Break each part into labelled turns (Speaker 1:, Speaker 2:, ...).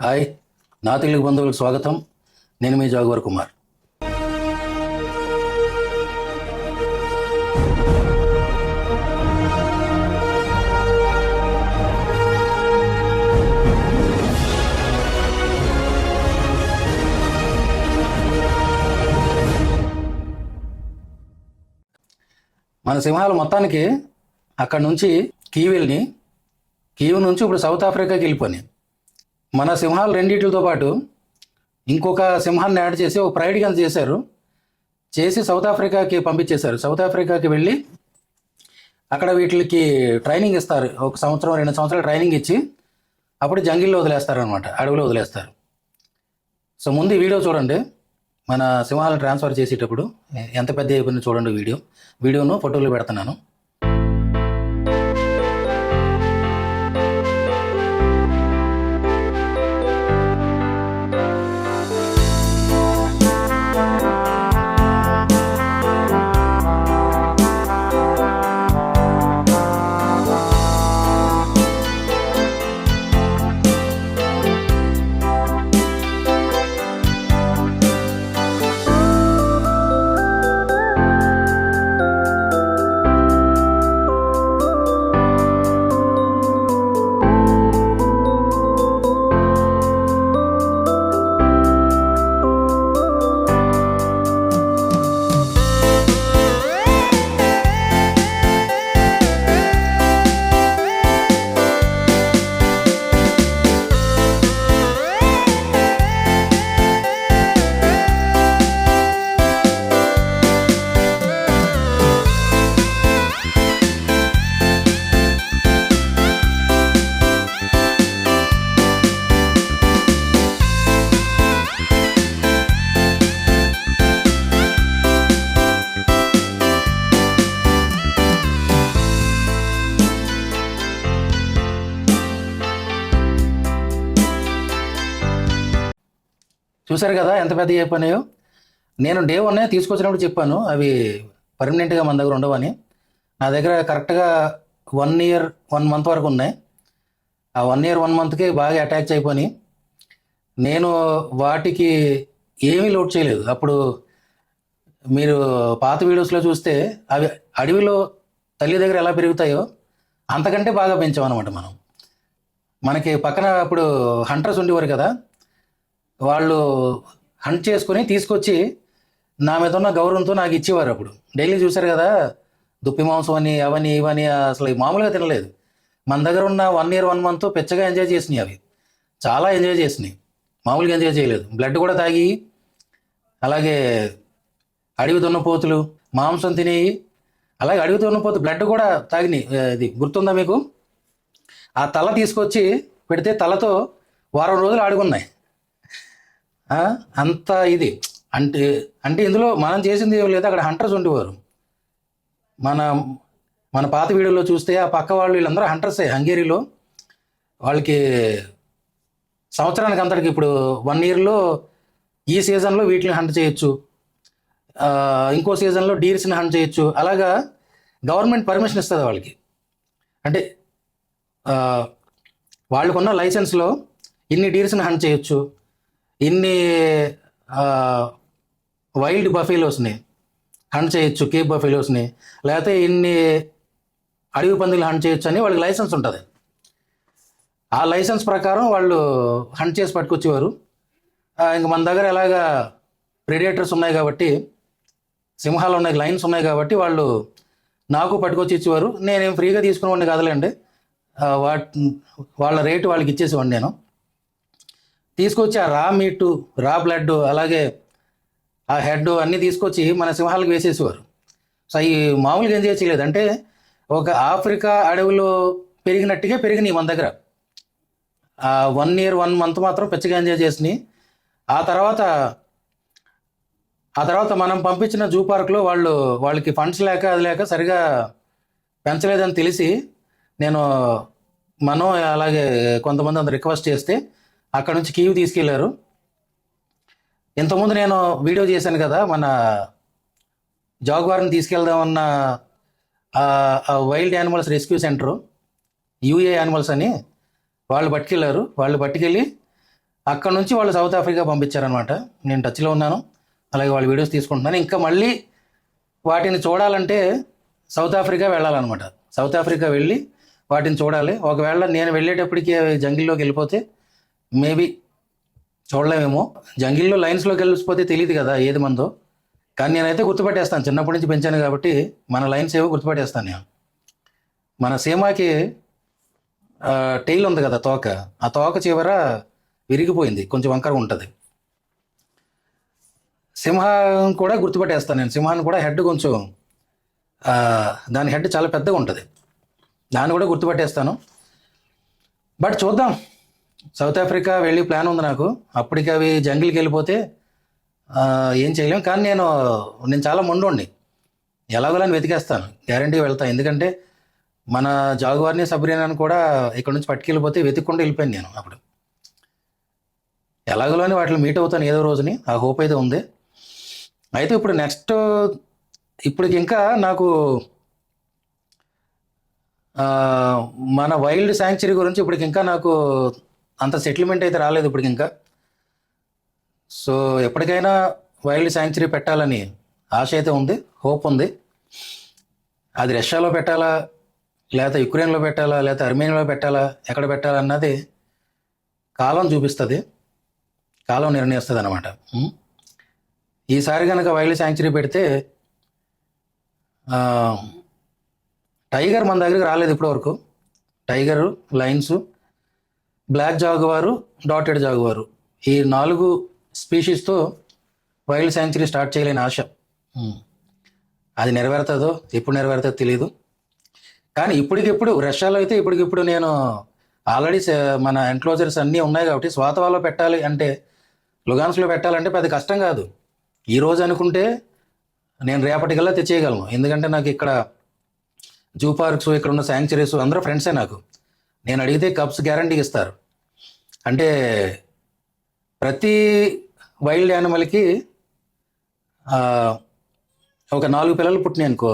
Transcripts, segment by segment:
Speaker 1: Hi, నా తెలుగు బంధువులకు స్వాగతం. నేను మీ జాగువర్ కుమార్. మన సింహాలు మొత్తానికి అక్కడ నుంచి కీవ్ నుంచి ఇప్పుడు సౌత్ ఆఫ్రికాకి వెళ్ళిపోయి, మన సింహాలు రెండింటితో పాటు ఇంకొక సింహాన్ని యాడ్ చేసి ఒక ప్రైడ్ గన్ చేసి సౌత్ ఆఫ్రికాకి పంపించేశారు. సౌత్ ఆఫ్రికాకి వెళ్ళి అక్కడ వీటికి ట్రైనింగ్ ఇస్తారు. 1 సంవత్సరం 2 సంవత్సరాలు ట్రైనింగ్ ఇచ్చి అప్పుడు జంగిల్లో వదిలేస్తారు అనమాట, అడవిలో వదిలేస్తారు. సో ముందు ఈ వీడియో చూడండి. మన సింహాలను ట్రాన్స్ఫర్ చేసేటప్పుడు ఎంత పెద్ద అయిపోయిందో చూడండి. వీడియోను ఫోటోలు పెడుతున్నాను. చూసారు కదా ఎంత పెద్ద అయిపోయినాయో. నేను డే 1 తీసుకొచ్చినప్పుడు చెప్పాను అవి పర్మనెంట్గా మన దగ్గర ఉండవని. నా దగ్గర కరెక్ట్గా 1 year 1 month వరకు ఉన్నాయి. ఆ 1 year 1 monthకి బాగా అటాచ్ అయిపోయి నేను వాటికి ఏమీ లోడ్ చేయలేదు. అప్పుడు మీరు పాత వీడియోస్లో చూస్తే అవి అడవిలో తల్లి దగ్గర ఎలా పెరుగుతాయో అంతకంటే బాగా పెంచామన్నమాట మనం. మనకి పక్కన అప్పుడు హంటర్స్ ఉండేవారు కదా, వాళ్ళు హంట్ చేసుకొని తీసుకొచ్చి నా మీద ఉన్న గౌరవంతో నాకు ఇచ్చేవారు. అప్పుడు డైలీ చూశారు కదా, దుప్పి మాంసం అని అవని ఇవని అసలు మామూలుగా తినలేదు. మన దగ్గర ఉన్న 1 year 1 month పెచ్చగా ఎంజాయ్ చేసినాయి. అవి చాలా ఎంజాయ్ చేసినాయి, మామూలుగా ఎంజాయ్ చేయలేదు. బ్లడ్ కూడా తాగి, అలాగే అడవి దున్నపోతులు మాంసం తినేవి, అలాగే అడవి దున్నపోతు బ్లడ్ కూడా తాగినాయి. ఇది గుర్తుందా మీకు? ఆ తల తీసుకొచ్చి పెడితే తలతో వారం రోజులు ఆడుకున్నాయి. అంత ఇది అంటే ఇందులో మనం చేసింది ఏం లేదు. అక్కడ హంటర్స్ ఉండేవారు. మన పాత వీడియోలో చూస్తే ఆ పక్క వాళ్ళు వీళ్ళందరూ హంటర్సే. హంగేరీలో వాళ్ళకి సంవత్సరానికి అంతటికి ఇప్పుడు 1 yearలో ఈ సీజన్లో వీటిని హంట్ చేయొచ్చు, ఇంకో సీజన్లో డీర్స్ని హంట్ చేయొచ్చు. అలాగా గవర్నమెంట్ పర్మిషన్ ఇస్తుంది వాళ్ళకి. అంటే వాళ్ళకున్న లైసెన్స్లో ఇన్ని డీర్స్ని హంట్ చేయొచ్చు, ఇన్ని వైల్డ్ బఫెలోస్ని హంట్ చేయొచ్చు, కేప్ బఫెలోస్ని, లేకపోతే ఇన్ని అడవి పందులు హంట్ చేయొచ్చు అని వాళ్ళకి లైసెన్స్ ఉంటుంది. ఆ లైసెన్స్ ప్రకారం వాళ్ళు హంట్ చేసి పట్టుకొచ్చేవారు. ఇంక మన దగ్గర ఎలాగా ప్రెడేటర్స్ ఉన్నాయి కాబట్టి, సింహాలు ఉన్నాయి, లైన్స్ ఉన్నాయి కాబట్టి వాళ్ళు నాకు పట్టుకొచ్చి ఇచ్చేవారు. నేనేం ఫ్రీగా తీసుకునేవాడిని కాదులేండి. వాళ్ళ రేటు వాళ్ళకి ఇచ్చేసేవాడిని. నేను తీసుకొచ్చి ఆ రా మీటు, రా బ్లడ్, అలాగే ఆ హెడ్ అన్నీ తీసుకొచ్చి మన సింహాలకు వేసేసేవారు. సో అవి మామూలుగా ఎంజాయ్ చేయలేదు. అంటే ఒక ఆఫ్రికా అడవిలో పెరిగినట్టుగా పెరిగినాయి మన దగ్గర. 1 year 1 month మాత్రం పెచ్చగా ఎంజాయ్ చేసినాయి. ఆ తర్వాత మనం పంపించిన జూ పార్క్లో వాళ్ళకి ఫండ్స్ లేక అది లేక సరిగా పెంచలేదని తెలిసి మనం అలాగే కొంతమంది అంత రిక్వెస్ట్ చేస్తే అక్కడ నుంచి కీవ్ తీసుకెళ్లారు. ఇంతకుముందు నేను వీడియో చేశాను కదా, మన జాగ్వార్ని తీసుకెళ్దామన్న వైల్డ్ యానిమల్స్ రెస్క్యూ సెంటరు, యూఏ యానిమల్స్ అని వాళ్ళు పట్టుకెళ్ళారు. వాళ్ళు పట్టుకెళ్ళి అక్కడ నుంచి వాళ్ళు సౌత్ ఆఫ్రికా పంపించారనమాట. నేను టచ్లో ఉన్నాను, అలాగే వాళ్ళ వీడియోస్ తీసుకుంటున్నాను. ఇంకా మళ్ళీ వాటిని చూడాలంటే సౌత్ ఆఫ్రికా వెళ్ళాలన్నమాట. సౌత్ ఆఫ్రికా వెళ్ళి వాటిని చూడాలి. ఒకవేళ నేను వెళ్ళేటప్పటికి అవి జంగిల్లోకి వెళ్ళిపోతే మేబీ చూడలేమేమో. జంగిల్లో లైన్స్లోకి వెళ్ళిపోతే తెలియదు కదా ఏది మందో. కానీ నేనైతే గుర్తుపట్టేస్తాను, చిన్నప్పటి నుంచి పెంచాను కాబట్టి మన లైన్స్ ఏవో గుర్తుపట్టేస్తాను నేను. మన సీమాకి టెయిల్ ఉంది కదా, తోక, ఆ తోక చివర విరిగిపోయింది, కొంచెం వంకరగా ఉంటుంది. సింహం కూడా గుర్తుపట్టేస్తాను నేను. సింహాన్ని కూడా హెడ్ కొంచెం దాని హెడ్ చాలా పెద్దగా ఉంటుంది, దాన్ని కూడా గుర్తుపట్టేస్తాను. బట్ చూద్దాం, సౌత్ ఆఫ్రికా వెళ్ళి ప్లాన్ ఉంది నాకు. అప్పటికి అవి జంగిల్కి వెళ్ళిపోతే ఏం చేయలేం. కానీ నేను చాలా మొండోండి, ఎలాగోలని వెతికేస్తాను, గ్యారంటీ వెళ్తాను. ఎందుకంటే మన జాగువార్ని సబ్రీనాని కూడా ఇక్కడ నుంచి పట్టుకెళ్ళిపోతే వెతుక్కుండా వెళ్ళిపోయాను నేను. అప్పుడు ఎలాగోలని వాటిని మీట్ అవుతాను ఏదో రోజుని, ఆ హోప్ అయితే ఉంది. అయితే ఇప్పుడు నెక్స్ట్ ఇప్పటికి ఇంకా నాకు మన వైల్డ్ శాంక్చురీ గురించి ఇప్పటికి ఇంకా నాకు అంత సెటిల్మెంట్ అయితే రాలేదు ఇప్పటికి ఇంకా. సో ఎప్పటికైనా వైల్డ్ శాంక్చురీ పెట్టాలని ఆశ అయితే ఉంది, హోప్ ఉంది. అది రష్యాలో పెట్టాలా, లేకపోతే యుక్రెయిన్లో పెట్టాలా, లేకపోతే అర్మేనియాలో పెట్టాలా, ఎక్కడ పెట్టాలా అన్నది కాలం చూపిస్తుంది, కాలం నిర్ణయిస్తుంది అనమాట. ఈసారి కనుక వైల్డ్ శాంక్చురీ పెడితే టైగర్ మన దగ్గరికి రాలేదు ఇప్పటివరకు. టైగరు, లయన్స్, బ్లాక్ జాగువారు, డాటెడ్ జాగువారు, ఈ 4 స్పీషీస్తో వైల్డ్ శాంక్చురీ స్టార్ట్ చేయలేని ఆశ. అది నెరవేరుతుందో ఎప్పుడు నెరవేరుతుందో తెలియదు. కానీ ఇప్పటికిప్పుడు రష్యాలో అయితే ఇప్పటికిప్పుడు నేను ఆల్రెడీ మన ఎన్క్లోజర్స్ అన్నీ ఉన్నాయి కాబట్టి స్వాతవాలో పెట్టాలి అంటే, లుగాన్స్లో పెట్టాలంటే పెద్ద కష్టం కాదు. ఈరోజు అనుకుంటే నేను రేపటికల్లా తెచ్చేయగలను. ఎందుకంటే నాకు ఇక్కడ జూ పార్క్స్, ఇక్కడ ఉన్న శాంక్చురీస్ అందరూ ఫ్రెండ్సే నాకు. నేను అడిగితే కప్స్ గ్యారంటీ ఇస్తారు. అంటే ప్రతి వైల్డ్ యానిమల్కి ఒక 4 పిల్లలు పుట్టినాయి అనుకో,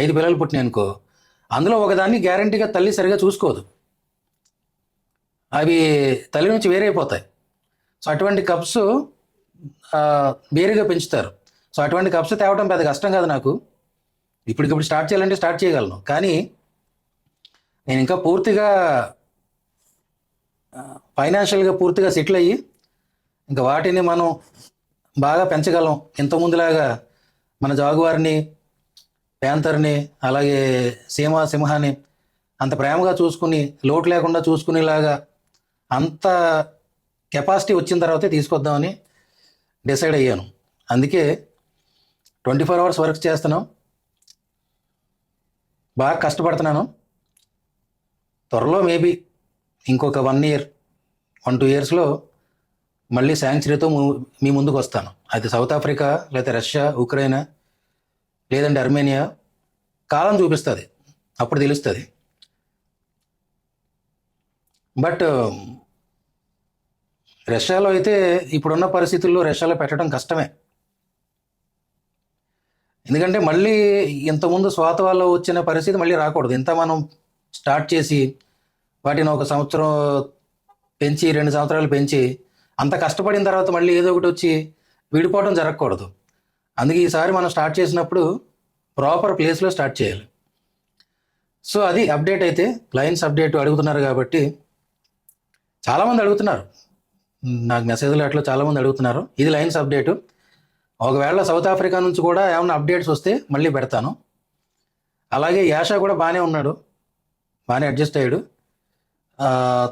Speaker 1: 5 పిల్లలు పుట్టినాయి అనుకో, అందులో ఒకదాన్ని గ్యారంటీగా తల్లి సరిగా చూసుకోదు, అవి తల్లి నుంచి వేరైపోతాయి. సో అటువంటి కప్స్ వేరుగా పెంచుతారు. సో అటువంటి కప్స్ తేవడం పెద్ద కష్టం కాదు నాకు. ఇప్పటికిప్పుడు స్టార్ట్ చేయాలంటే స్టార్ట్ చేయగలను. కానీ నేను ఇంకా పూర్తిగా ఫైనాన్షియల్గా పూర్తిగా సెటిల్ అయ్యి ఇంకా వాటిని మనం బాగా పెంచగలం. ఇంతకుముందులాగా మన జాగువార్ని, ప్యాంతర్ని, అలాగే సింహాన్ని అంత ప్రేమగా చూసుకుని, లోటు లేకుండా చూసుకునేలాగా అంత కెపాసిటీ వచ్చిన తర్వాతే తీసుకొద్దామని డిసైడ్ అయ్యాను. అందుకే 24 hours వర్క్ చేస్తున్నాం, బాగా కష్టపడుతున్నాను. త్వరలో మేబీ ఇంకొక 1 year, 1-2 yearsలో మళ్ళీ శాంక్చురీతో మీ ముందుకు వస్తాను. అది సౌత్ ఆఫ్రికా, లేకపోతే రష్యా, ఉక్రెయిన్, లేదంటే అర్మేనియా, కాలం చూపిస్తుంది, అప్పుడు తెలుస్తుంది. బట్ రష్యాలో అయితే ఇప్పుడున్న పరిస్థితుల్లో రష్యాలో పెట్టడం కష్టమే. ఎందుకంటే మళ్ళీ ఇంతకుముందు స్వాతవాల్లో వచ్చిన పరిస్థితి మళ్ళీ రాకూడదు. ఇంత మనం స్టార్ట్ చేసి వాటిని 1 సంవత్సరం పెంచి, 2 సంవత్సరాలు పెంచి, అంత కష్టపడిన తర్వాత మళ్ళీ ఏదో ఒకటి వచ్చి విడిపోవడం జరగకూడదు. అందుకే ఈసారి మనం స్టార్ట్ చేసినప్పుడు ప్రాపర్ ప్లేస్లో స్టార్ట్ చేయాలి. సో అది అప్డేట్. అయితే లయన్స్ అప్డేట్ అడుగుతున్నారు కాబట్టి చాలామంది అడుగుతున్నారు, నాకు మెసేజ్లో అట్లా చాలామంది అడుగుతున్నారు. ఇది లయన్స్ అప్డేటు. ఒకవేళ సౌత్ ఆఫ్రికా నుంచి కూడా ఏమైనా అప్డేట్స్ వస్తే మళ్ళీ పెడతాను. అలాగే యాషా కూడా బాగానే ఉన్నాడు, బాగానే అడ్జస్ట్ అయ్యాడు.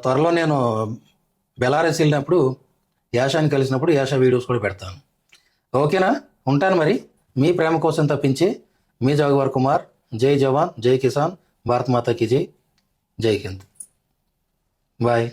Speaker 1: త్వరలో నేను బెలారస్ వెళ్ళినప్పుడు యాషాని కలిసినప్పుడు యాషా వీడియోస్ కూడా పెడతాను. ఓకేనా? ఉంటాను మరి. మీ ప్రేమ కోసం తప్పించి మీ జాగువార్ కుమార్. జై జవాన్, జై కిసాన్, భారత్ మాతా కీ జై, జై హింద్. బాయ్.